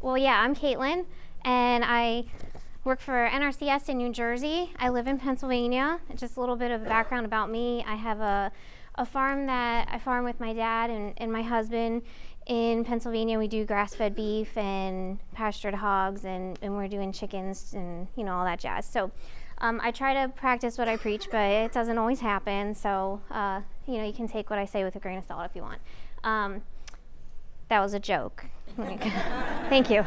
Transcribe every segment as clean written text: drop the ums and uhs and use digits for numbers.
Well, yeah, I'm Caitlin, and I work for NRCS in New Jersey. I live in Pennsylvania. Just a little bit of background about me. I have a farm that I farm with my dad and my husband in Pennsylvania. We do grass-fed beef and pastured hogs, and we're doing chickens and all that jazz. So I try to practice what I preach, but it doesn't always happen. So you can take what I say with a grain of salt if you want. That was a joke. Thank you.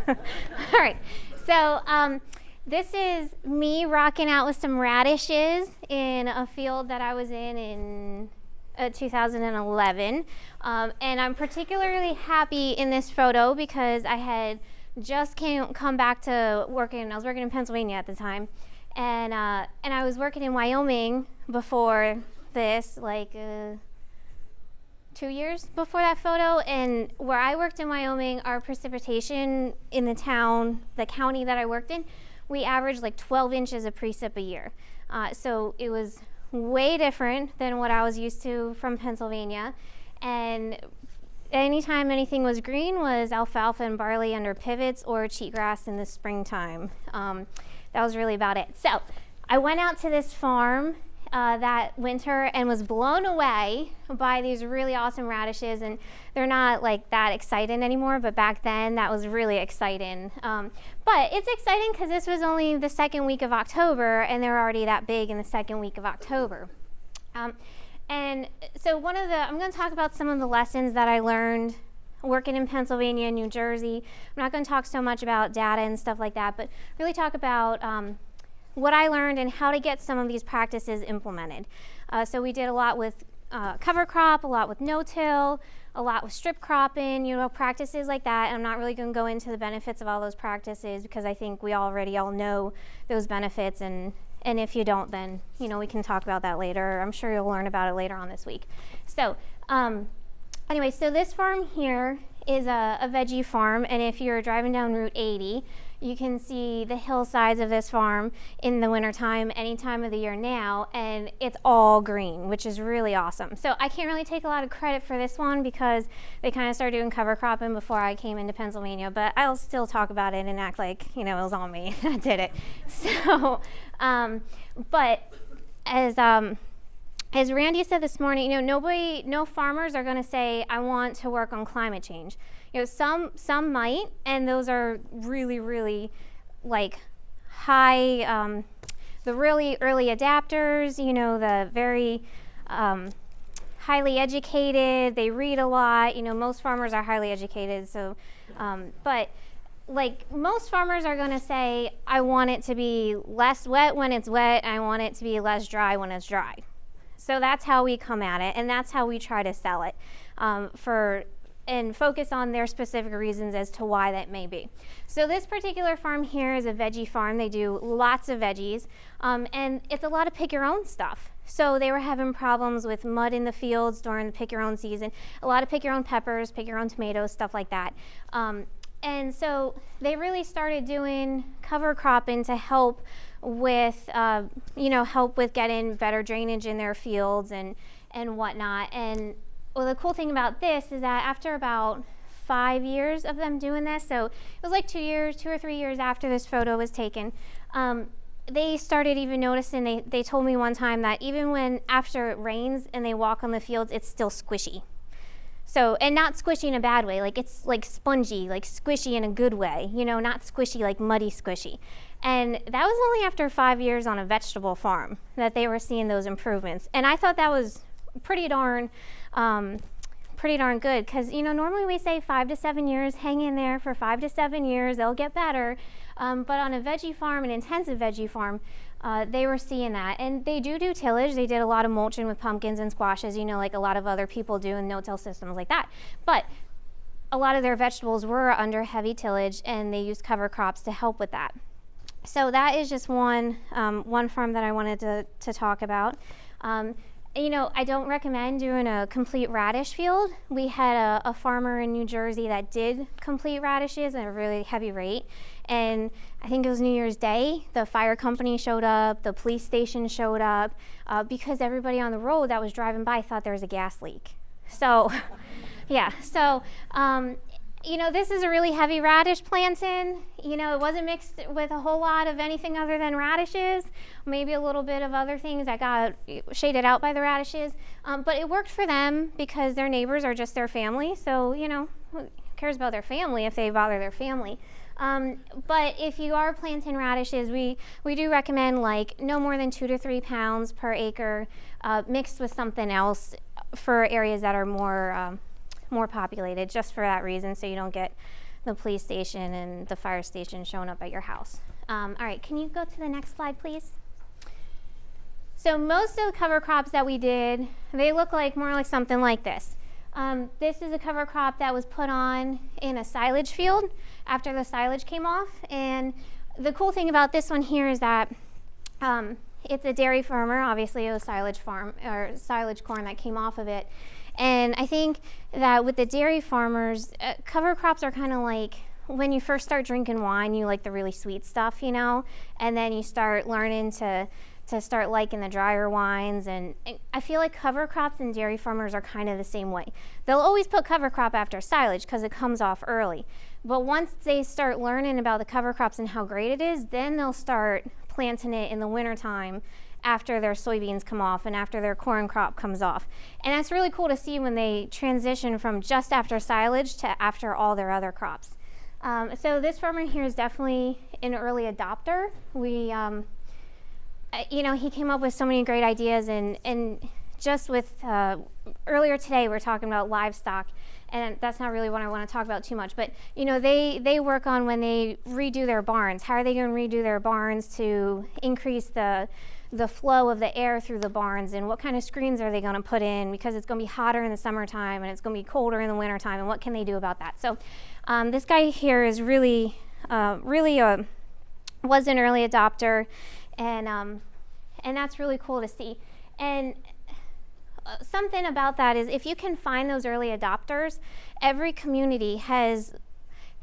All right. So this is me rocking out with some radishes in a field that I was in 2011. And I'm particularly happy in this photo because I had just come back to working. I was working in Pennsylvania at the time. And I was working in Wyoming before this, 2 years before that photo. And where I worked in Wyoming, our precipitation in the county that I worked in, we averaged 12 inches of precip a year. So it was way different than what I was used to from Pennsylvania. And anytime anything was green was alfalfa and barley under pivots or cheatgrass in the springtime. That was really about it. So I went out to this farm that winter and was blown away by these really awesome radishes, and they're not that exciting anymore, but back then that was really exciting. But it's exciting because this was only the second week of October and they're already that big in the second week of October. And so I'm going to talk about some of the lessons that I learned working in Pennsylvania and New Jersey. I'm not going to talk so much about data and stuff like that, but really talk about what I learned and how to get some of these practices implemented. So we did a lot with cover crop, a lot with no-till, a lot with strip cropping, practices like that. And I'm not really going to go into the benefits of all those practices because I think we already all know those benefits. And if you don't, then we can talk about that later. I'm sure you'll learn about it later on this week. So anyway, so this farm here is a veggie farm, and if you're driving down Route 80, you can see the hillsides of this farm in the wintertime, any time of the year now, and it's all green, which is really awesome. So I can't really take a lot of credit for this one because they kind of started doing cover cropping before I came into Pennsylvania, but I'll still talk about it and act like, it was on me. I did it. So, but as Randy said this morning, no farmers are going to say, I want to work on climate change. Some might, and those are really, really high, the really early adapters, the very highly educated, they read a lot. Most farmers are highly educated, so, but most farmers are going to say, I want it to be less wet when it's wet, I want it to be less dry when it's dry. So that's how we come at it, and that's how we try to sell it and focus on their specific reasons as to why that may be. So this particular farm here is a veggie farm. They do lots of veggies, and it's a lot of pick your own stuff. So they were having problems with mud in the fields during the pick your own season, a lot of pick your own peppers, pick your own tomatoes, stuff like that. And so they really started doing cover cropping to help with getting better drainage in their fields and whatnot. And the cool thing about this is that after about 5 years of them doing this, so it was 2 or 3 years after this photo was taken, they started even noticing, they told me one time that even when after it rains and they walk on the fields, it's still squishy. So, and not squishy in a bad way, it's spongy, squishy in a good way, not squishy, muddy squishy. And that was only after 5 years on a vegetable farm that they were seeing those improvements. And I thought that was pretty darn good because, normally we say 5 to 7 years, hang in there for 5 to 7 years, they'll get better. But on a veggie farm, an intensive veggie farm, they were seeing that. And they do tillage. They did a lot of mulching with pumpkins and squashes, like a lot of other people do in no-till systems like that. But a lot of their vegetables were under heavy tillage, and they used cover crops to help with that. So that is just one farm that I wanted to talk about. I don't recommend doing a complete radish field. We had a farmer in New Jersey that did complete radishes at a really heavy rate. And I think it was New Year's Day, the fire company showed up, the police station showed up, because everybody on the road that was driving by thought there was a gas leak. So, yeah, so, You know, this is a really heavy radish plantain. You know, it wasn't mixed with a whole lot of anything other than radishes, maybe a little bit of other things that got shaded out by the radishes. But it worked for them because their neighbors are just their family. So, you know, who cares about their family if they bother their family? But if you are planting radishes, we do recommend like no more than 2 to 3 pounds per acre, mixed with something else for areas that are more populated, just for that reason, so you don't get the police station and the fire station showing up at your house. All right, can you go to the next slide, please? So most of the cover crops that we did, they look like more like something like this. This is a cover crop that was put on in a silage field after the silage came off. And the cool thing about this one here is that it's a dairy farmer. Obviously it was silage farm or silage corn that came off of it. And I think that with the dairy farmers, cover crops are kind of like when you first start drinking wine, you like the really sweet stuff, you know, and then you start learning to start liking the drier wines. And I feel like cover crops and dairy farmers are kind of the same way. They'll always put cover crop after silage because it comes off early. But once they start learning about the cover crops and how great it is, then they'll start planting it in the wintertime after their soybeans come off and after their corn crop comes off. And that's really cool to see when they transition from just after silage to after all their other crops. So this farmer here is definitely an early adopter. You know, he came up with so many great ideas, and just with earlier today we're talking about livestock, and that's not really what I want to talk about too much, but you know, they work on when they redo their barns. How are they going to redo their barns to increase the flow of the air through the barns, and what kind of screens are they going to put in because it's going to be hotter in the summertime and it's going to be colder in the wintertime, and what can they do about that? So this guy here is really was an early adopter, and that's really cool to see. And something about that is if you can find those early adopters, every community has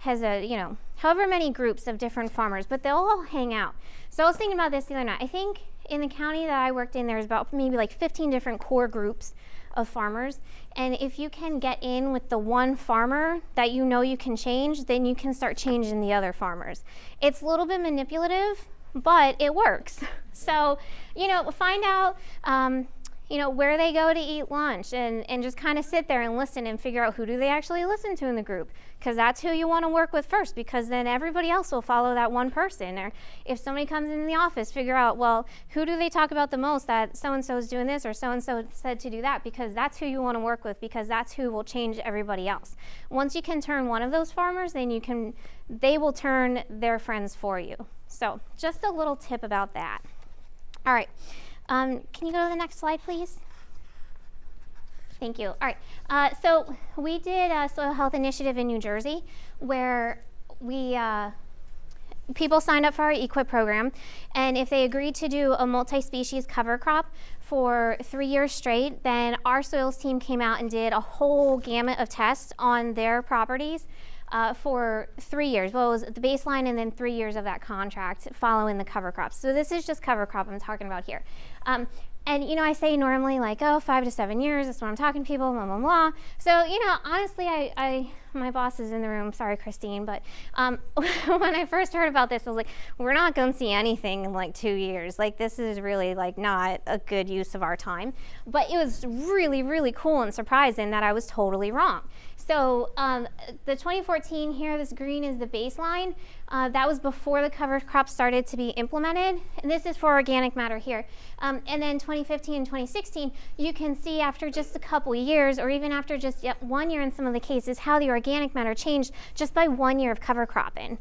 a, you know, however many groups of different farmers, but they'll all hang out. So I was thinking about this the other night. I think in the county that I worked in, there's about maybe like 15 different core groups of farmers. And if you can get in with the one farmer that you know you can change, then you can start changing the other farmers. It's a little bit manipulative, but it works. So, you know, find out, you know, where they go to eat lunch, and just kind of sit there and listen and figure out who do they actually listen to in the group, because that's who you want to work with first, because then everybody else will follow that one person. Or if somebody comes in the office, figure out, well, who do they talk about the most, that so-and-so is doing this or so-and-so said to do that, because that's who you want to work with, because that's who will change everybody else. Once you can turn one of those farmers, then they will turn their friends for you. So just a little tip about that. All right. Can you go to the next slide, please? Thank you. All right. So we did a soil health initiative in New Jersey where people signed up for our EQIP program, and if they agreed to do a multi-species cover crop for 3 years straight, then our soils team came out and did a whole gamut of tests on their properties for 3 years. Well, it was the baseline and then 3 years of that contract following the cover crops. So this is just cover crop I'm talking about here. And, you know, I say normally like, 5 to 7 years, that's what I'm talking to people, blah, blah, blah. So, you know, honestly, my boss is in the room, sorry, Christine, but when I first heard about this, I was like, we're not going to see anything in like 2 years. Like, this is really like not a good use of our time. But it was really, really cool and surprising that I was totally wrong. So the 2014 here, this green is the baseline. That was before the cover crop started to be implemented. And this is for organic matter here. And then 2015 and 2016, you can see after just a couple years, or even after just 1 year in some of the cases, how the organic matter changed just by 1 year of cover cropping.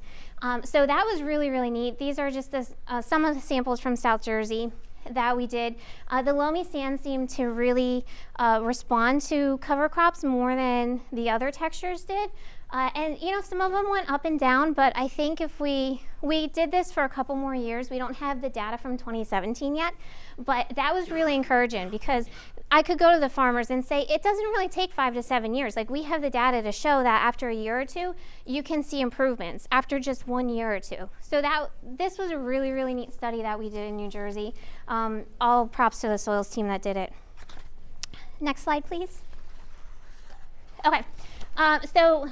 So that was really, really neat. These are just some of the samples from South Jersey that we did. The loamy sand seemed to really respond to cover crops more than the other textures did. And you know, some of them went up and down, but I think if we did this for a couple more years, we don't have the data from 2017 yet, but that was really encouraging, because I could go to the farmers and say, it doesn't really take 5 to 7 years. Like, we have the data to show that after a year or two, you can see improvements after just 1 year or two. So this was a really, really neat study that we did in New Jersey. All props to the soils team that did it. Next slide, please. Okay, so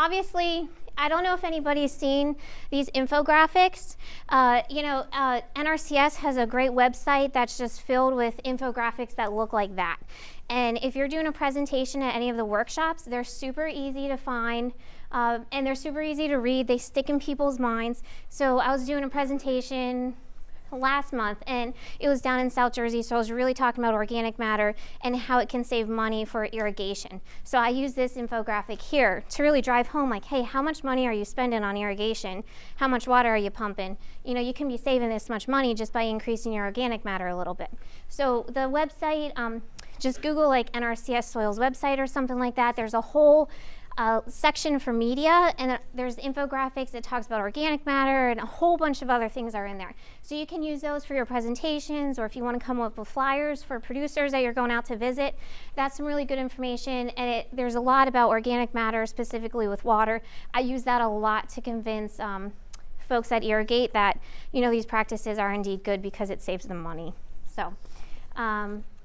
obviously, I don't know if anybody's seen these infographics. NRCS has a great website that's just filled with infographics that look like that. And if you're doing a presentation at any of the workshops, they're super easy to find and they're super easy to read. They stick in people's minds. So I was doing a presentation last month and it was down in South Jersey, so I was really talking about organic matter and how it can save money for irrigation. So I use this infographic here to really drive home, like, hey, how much money are you spending on irrigation? How much water are you pumping? You know, you can be saving this much money just by increasing your organic matter a little bit. So the website, just Google like NRCS Soils website or something like that. There's a whole section for media, and there's infographics that talks about organic matter, and a whole bunch of other things are in there. So you can use those for your presentations, or if you want to come up with flyers for producers that you're going out to visit. That's some really good information, and there's a lot about organic matter, specifically with water. I use that a lot to convince folks that irrigate that, you know, these practices are indeed good because it saves them money. So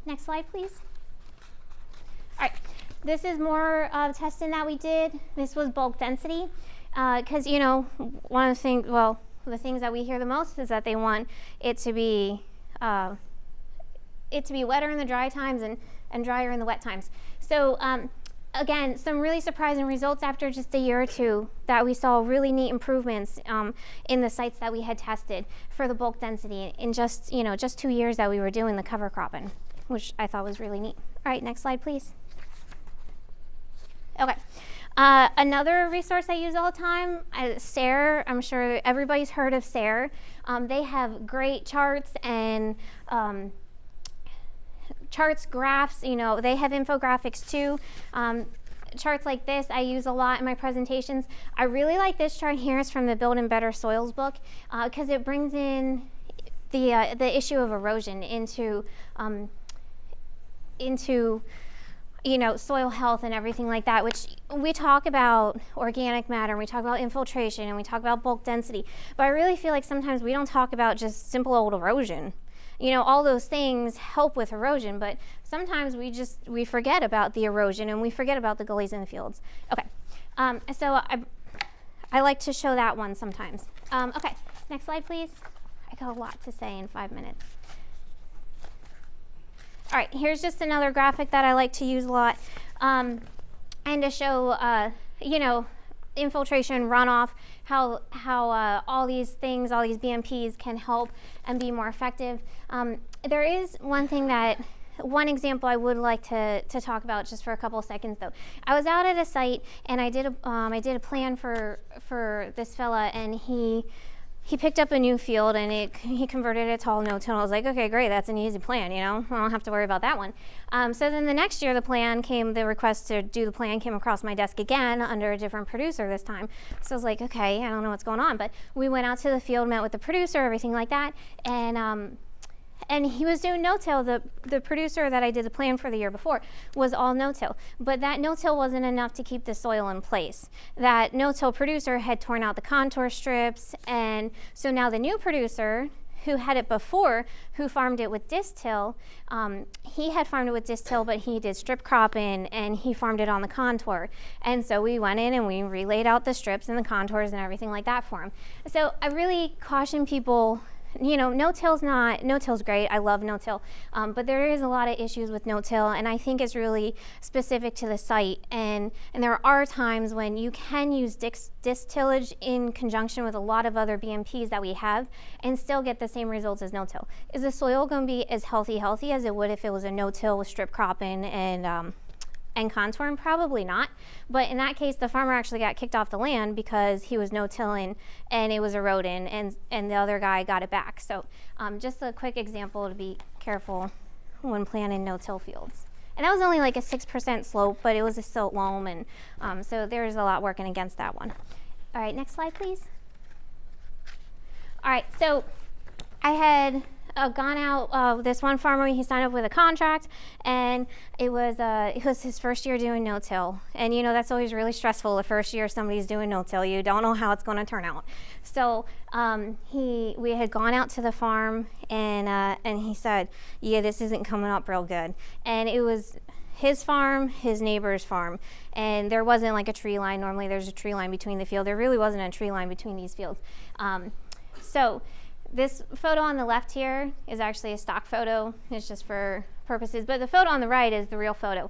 next slide, please. All right. This is more testing that we did. This was bulk density, because you know, one of the things, well, the things that we hear the most is that they want it to be wetter in the dry times and drier in the wet times. So again, some really surprising results after just a year or two that we saw really neat improvements in the sites that we had tested for the bulk density in just 2 years that we were doing the cover cropping, which I thought was really neat. All right, next slide, please. Okay, another resource I use all the time, SARE. I'm sure everybody's heard of SARE. They have great charts and graphs. You know, they have infographics too. Charts like this I use a lot in my presentations. I really like this chart here. It's from the Building Better Soils book because it brings in the issue of erosion into soil health and everything like that, which we talk about organic matter, and we talk about infiltration, and we talk about bulk density, but I really feel like sometimes we don't talk about just simple old erosion. You know, all those things help with erosion, but sometimes we forget about the erosion and we forget about the gullies in the fields. Okay, so I like to show that one sometimes. Okay, next slide, please. I got a lot to say in 5 minutes. All right, here's just another graphic that I like to use a lot, and to show, infiltration, runoff, how all these things, all these BMPs can help and be more effective. There is one example I would like to talk about just for a couple of seconds though. I was out at a site and I did a plan for this fella, and he picked up a new field and he converted it to all no-till. I was like, okay, great, that's an easy plan, you know, I don't have to worry about that one. So then the next year the request to do the plan came across my desk again under a different producer this time. So I was like, okay, I don't know what's going on, but we went out to the field, met with the producer, everything like that, and he was doing no-till. The producer that I did the plan for the year before was all no-till, but that no-till wasn't enough to keep the soil in place. That no-till producer had torn out the contour strips, and so now the new producer who had it before, who farmed it with disc till, he had farmed it with disc till, but he did strip cropping and he farmed it on the contour. And so we went in and we relayed out the strips and the contours and everything like that for him. So I really caution people, you know, no-till's great. I love no-till, but there is a lot of issues with no-till, and I think it's really specific to the site. And there are times when you can use disc tillage in conjunction with a lot of other BMPs that we have and still get the same results as no-till. Is the soil going to be as healthy as it would if it was a no-till with strip cropping and contouring? Probably not, but in that case the farmer actually got kicked off the land because he was no-tilling and it was eroding, and the other guy got it back. So just a quick example to be careful when planting no-till fields. And that was only like a 6% slope, but it was a silt loam, and so there's a lot working against that one. All right, next slide, please. All right, so I had gone out, this one farmer, he signed up with a contract, and it was his first year doing no-till. And you know, that's always really stressful the first year somebody's doing no-till. You don't know how it's going to turn out. So we had gone out to the farm, and he said, yeah, this isn't coming up real good. And his farm, his neighbor's farm, and there wasn't like a tree line. Normally there's a tree line between the field. There really wasn't a tree line between these fields. So this photo on the left here is actually a stock photo. It's just for purposes, but the photo on the right is the real photo.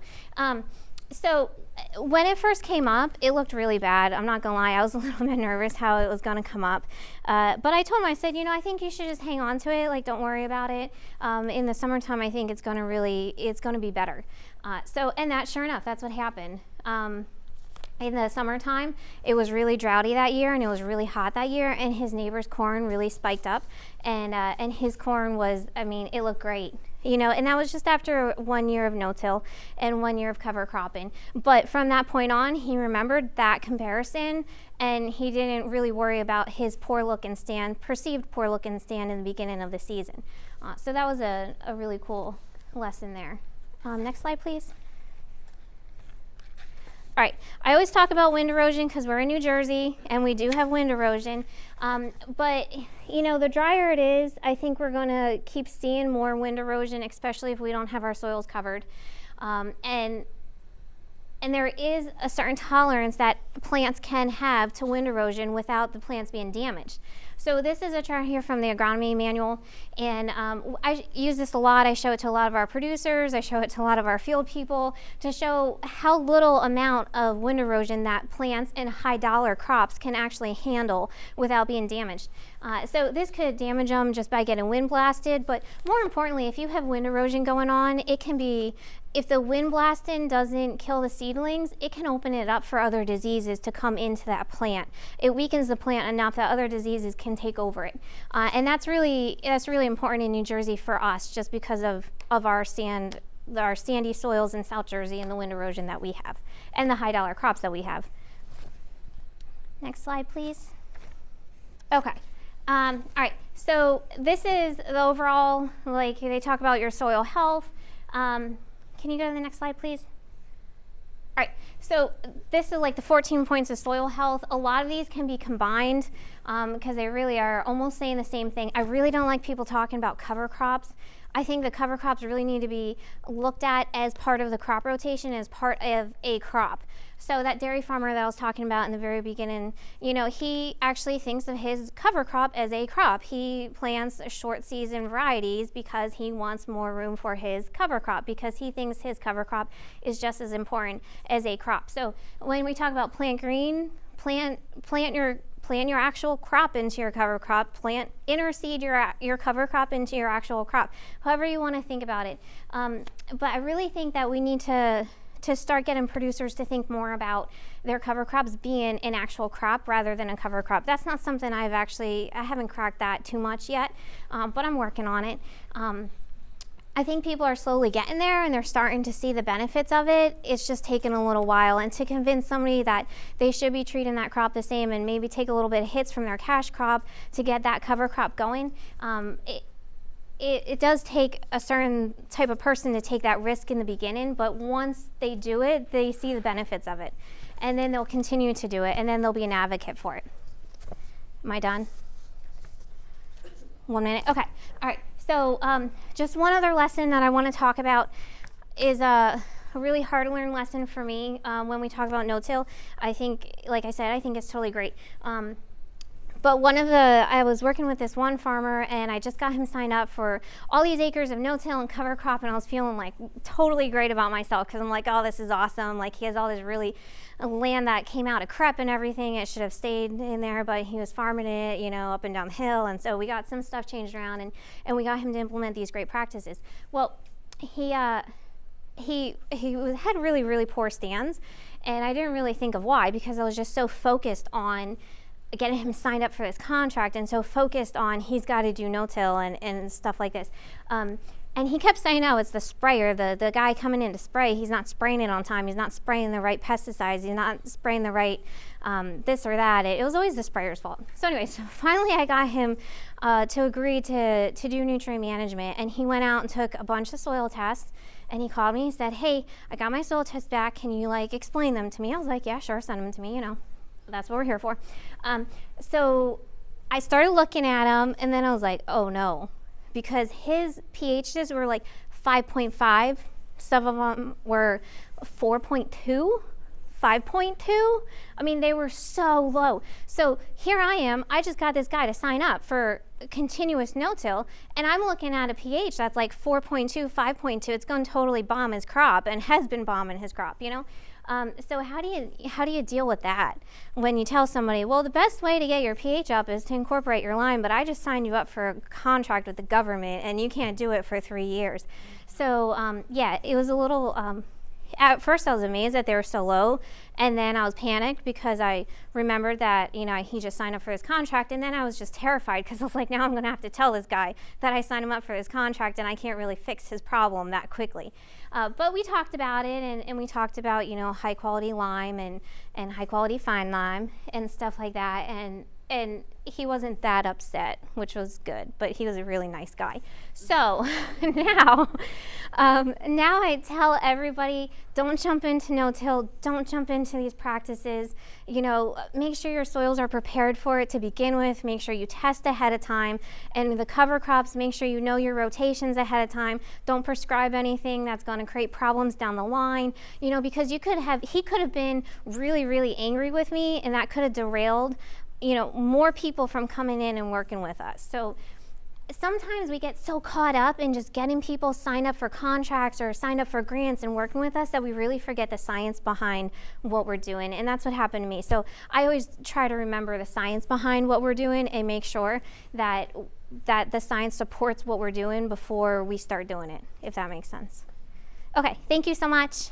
So when it first came up, it looked really bad. I'm not gonna lie, I was a little bit nervous how it was gonna come up. But I told him, I said, you know, I think you should just hang on to it, like don't worry about it. In the summertime, I think it's gonna be better. And that, sure enough, that's what happened. In the summertime, it was really droughty that year, and it was really hot that year, and his neighbor's corn really spiked up, and his corn was, I mean, it looked great. You know, and that was just after 1 year of no-till and 1 year of cover cropping. But from that point on, he remembered that comparison, and he didn't really worry about his perceived poor look and stand in the beginning of the season. So that was a really cool lesson there. Next slide, please. All right, I always talk about wind erosion because we're in New Jersey and we do have wind erosion. But you know, the drier it is, I think we're going to keep seeing more wind erosion, especially if we don't have our soils covered. And there is a certain tolerance that plants can have to wind erosion without the plants being damaged. So this is a chart here from the agronomy manual, and I use this a lot. I show it to a lot of our producers. I show it to a lot of our field people to show how little amount of wind erosion that plants and high dollar crops can actually handle without being damaged. So this could damage them just by getting wind blasted, but more importantly, if you have wind erosion going on, it can be, if the wind blasting doesn't kill the seedlings, it can open it up for other diseases to come into that plant. It weakens the plant enough that other diseases can take over it. And that's really important in New Jersey for us, just because of our sandy soils in South Jersey and the wind erosion that we have and the high dollar crops that we have. Next slide, please. Okay. All right, so this is the overall, like they talk about your soil health. Can you go to the next slide, please? All right, so this is like the 14 points of soil health. A lot of these can be combined because they really are almost saying the same thing. I really don't like people talking about cover crops. I think the cover crops really need to be looked at as part of the crop rotation, as part of a crop. So that dairy farmer that I was talking about in the very beginning, you know, he actually thinks of his cover crop as a crop. He plants short season varieties because he wants more room for his cover crop, because he thinks his cover crop is just as important as a crop. So when we talk about plant green, plant your actual crop into your cover crop, interseed your cover crop into your actual crop, however you want to think about it. But I really think that we need to start getting producers to think more about their cover crops being an actual crop rather than a cover crop. That's not something I haven't cracked that too much yet, but I'm working on it. I think people are slowly getting there and they're starting to see the benefits of it. It's just taken a little while, and to convince somebody that they should be treating that crop the same and maybe take a little bit of hits from their cash crop to get that cover crop going, it does take a certain type of person to take that risk in the beginning, but once they do it, they see the benefits of it. And then they'll continue to do it, and then they'll be an advocate for it. Am I done? 1 minute? Okay. All right. So just one other lesson that I want to talk about is a really hard to learn lesson for me when we talk about no-till. I think, like I said, I think it's totally great. But I was working with this one farmer, and I just got him signed up for all these acres of no-till and cover crop, and I was feeling like totally great about myself because I'm like, oh, this is awesome. Like, he has all this really land that came out of crep and everything. It should have stayed in there, but he was farming it, you know, up and down the hill. And so we got some stuff changed around, and we got him to implement these great practices. Well, he had really, really poor stands, and I didn't really think of why, because I was just so focused on getting him signed up for this contract and so focused on he's got to do no-till and stuff like this. And he kept saying, oh, it's the sprayer, the guy coming in to spray, he's not spraying it on time, he's not spraying the right pesticides, he's not spraying the right this or that. It was always the sprayer's fault. So anyway, so finally I got him to agree to do nutrient management, and he went out and took a bunch of soil tests, and he called me, he said, hey, I got my soil tests back, can you like explain them to me? I was like, yeah, sure, send them to me, you know. That's what we're here for. So I started looking at him, and then I was like, oh no, because his pHs were like 5.5 Some of them were 4.2, 5.2. I mean, they were so low. So here I am, I just got this guy to sign up for continuous no-till, and I'm looking at a pH that's like 4.2, 5.2. It's going to totally bomb his crop and has been bombing his crop, you know? So how do you deal with that when you tell somebody, well, the best way to get your pH up is to incorporate your lime, but I just signed you up for a contract with the government and you can't do it for 3 years. So yeah, it was a little, at first I was amazed that they were so low, and then I was panicked because I remembered that, you know, he just signed up for his contract, and then I was just terrified because I was like, now I'm gonna have to tell this guy that I signed him up for his contract and I can't really fix his problem that quickly. But we talked about it, and we talked about, you know, high quality lime and high quality fine lime and stuff like that, and he wasn't that upset, which was good, but he was a really nice guy. So now I tell everybody, don't jump into no-till, don't jump into these practices. You know, make sure your soils are prepared for it to begin with, make sure you test ahead of time, and the cover crops, make sure you know your rotations ahead of time. Don't prescribe anything that's going to create problems down the line, you know, because he could have been really, really angry with me, and that could have derailed, you know, more people from coming in and working with us. So sometimes we get so caught up in just getting people signed up for contracts or signed up for grants and working with us that we really forget the science behind what we're doing. And that's what happened to me. So I always try to remember the science behind what we're doing and make sure that the science supports what we're doing before we start doing it, if that makes sense. Okay, thank you so much.